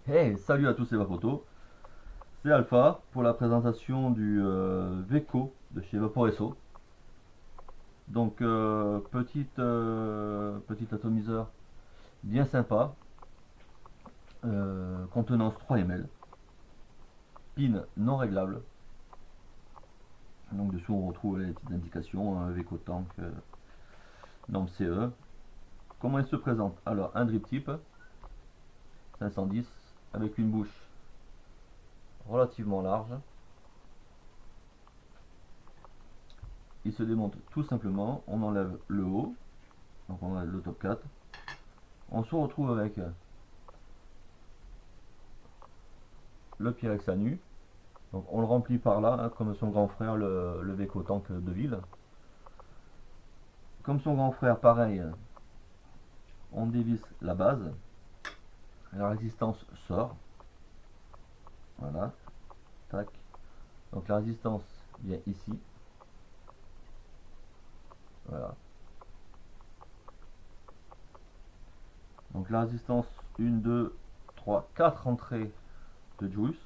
Hey, salut à tous, c'est Vapoto. C'est Alpha pour la présentation du Veco de chez Vaporesso. Donc, petit atomiseur bien sympa, contenance 3 ml, pin non réglable. Donc, dessous, on retrouve les petites indications, Veco Tank, norme CE. Comment il se présente? Alors, un drip type 510 avec une bouche relativement large. Il se démonte tout simplement, on enlève le haut, donc on enlève le top 4. On se retrouve avec le Pyrex à nu. Donc on le remplit par là, hein, comme son grand frère, le Veco Tank de ville. Comme son grand frère, pareil, on dévisse la base. La résistance sort. Voilà. Tac. Donc la résistance vient ici. Voilà. Donc la résistance, 1, 2, 3, 4 entrées de Juice.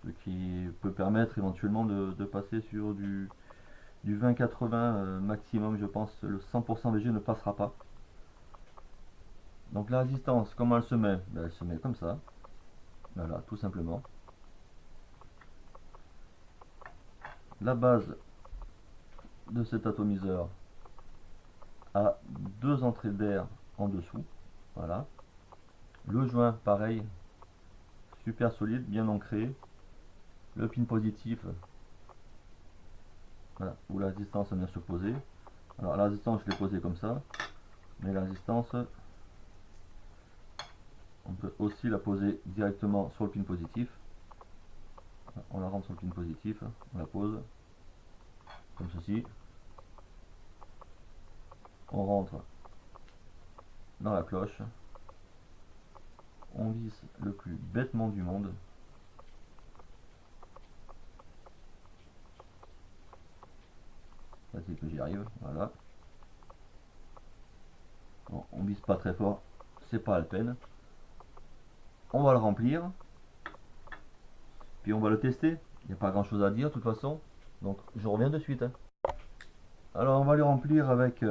Ce qui peut permettre éventuellement de passer sur du 20-80 maximum, je pense. Le 100% VG ne passera pas. Donc la résistance, comment elle se met? Ben, elle se met comme ça. Voilà, tout simplement. La base de cet atomiseur a deux entrées d'air en dessous. Voilà. Le joint, pareil, super solide, bien ancré. Le pin positif, voilà, où la résistance vient se poser. Alors la résistance, je l'ai posée comme ça, mais la résistance, on peut aussi la poser directement sur le pin positif. On la rentre sur le pin positif, on la pose comme ceci. On rentre dans la cloche. On visse le plus bêtement du monde. C'est que j'y arrive, voilà. Bon, on visse pas très fort, c'est pas la peine. On va le remplir, puis on va le tester. Il n'y a pas grand chose à dire de toute façon, donc je reviens de suite, hein. Alors on va le remplir avec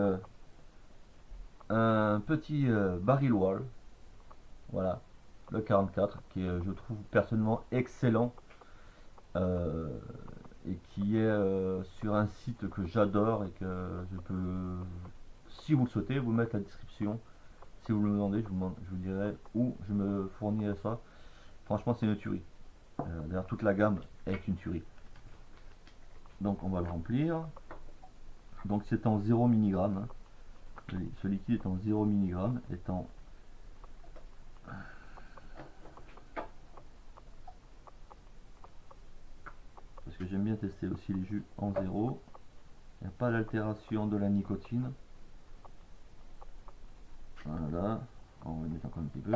un petit baril wall, voilà, le 44, qui est, je trouve personnellement excellent, euh, et qui est sur un site que j'adore et que je peux, si vous le souhaitez, vous mettre la description. Si vous me le demandez, je vous dirai où je me fournirai ça. Franchement, c'est une tuerie. D'ailleurs, toute la gamme est une tuerie. Donc, on va le remplir. Donc, c'est en 0 mg, hein. Ce liquide est en 0 mg, étant parce que j'aime bien tester aussi les jus en 0. Il n'y a pas d'altération de la nicotine. Voilà. On va le mettre encore un petit peu.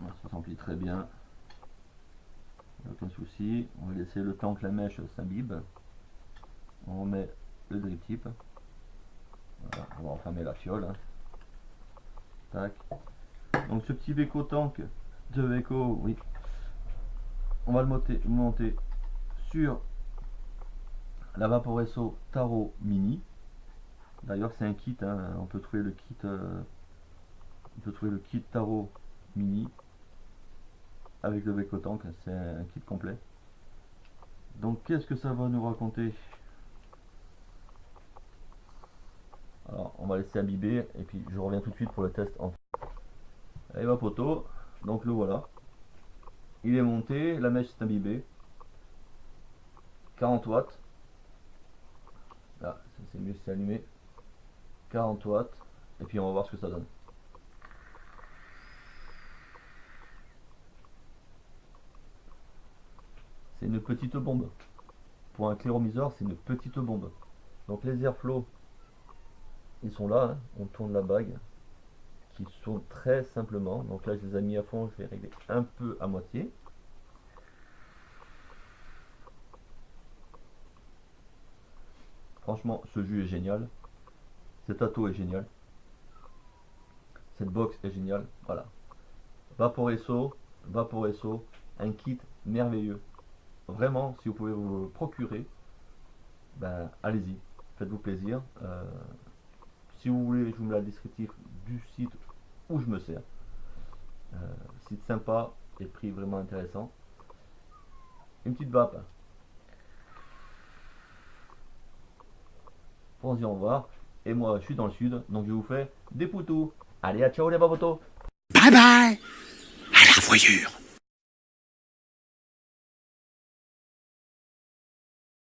Ça s'emplit très bien. Aucun souci. On va laisser le temps que la mèche s'imbibe. On remet le drip tip. Voilà. On va enfermer la fiole, hein. Tac. Donc ce petit Veco Tank de Veco, oui. On va le monter sur la Vaporesso Taro Mini. D'ailleurs c'est un kit, hein. On peut trouver le kit Taro Mini avec le Veco Tank, c'est un kit complet. Donc qu'est-ce que ça va nous raconter? Alors on va laisser imbiber et puis je reviens tout de suite pour le test en. Allez ma poteau, donc le voilà. Il est monté, la mèche est imbibée. 40 watts. Là, c'est mieux si c'est allumé. 40 watts. Et puis on va voir ce que ça donne. C'est une petite bombe. Pour un cléromiseur, c'est une petite bombe. Donc les airflows, ils sont là, hein. On tourne la bague, qui sont très simplement. Donc là, je les ai mis à fond, je vais régler un peu à moitié. Franchement, ce jus est génial. Cet ato est génial. Cette box est géniale. Voilà. Vaporesso, un kit merveilleux. Vraiment, si vous pouvez vous le procurer, ben allez-y, faites-vous plaisir. Si vous voulez, je vous mets la descriptif du site où je me sers. Site sympa et prix vraiment intéressant. Une petite vape. Pour au revoir. Et moi, je suis dans le sud, donc je vous fais des poutous. Allez, à ciao les babotos. Bye bye. À la revoyure.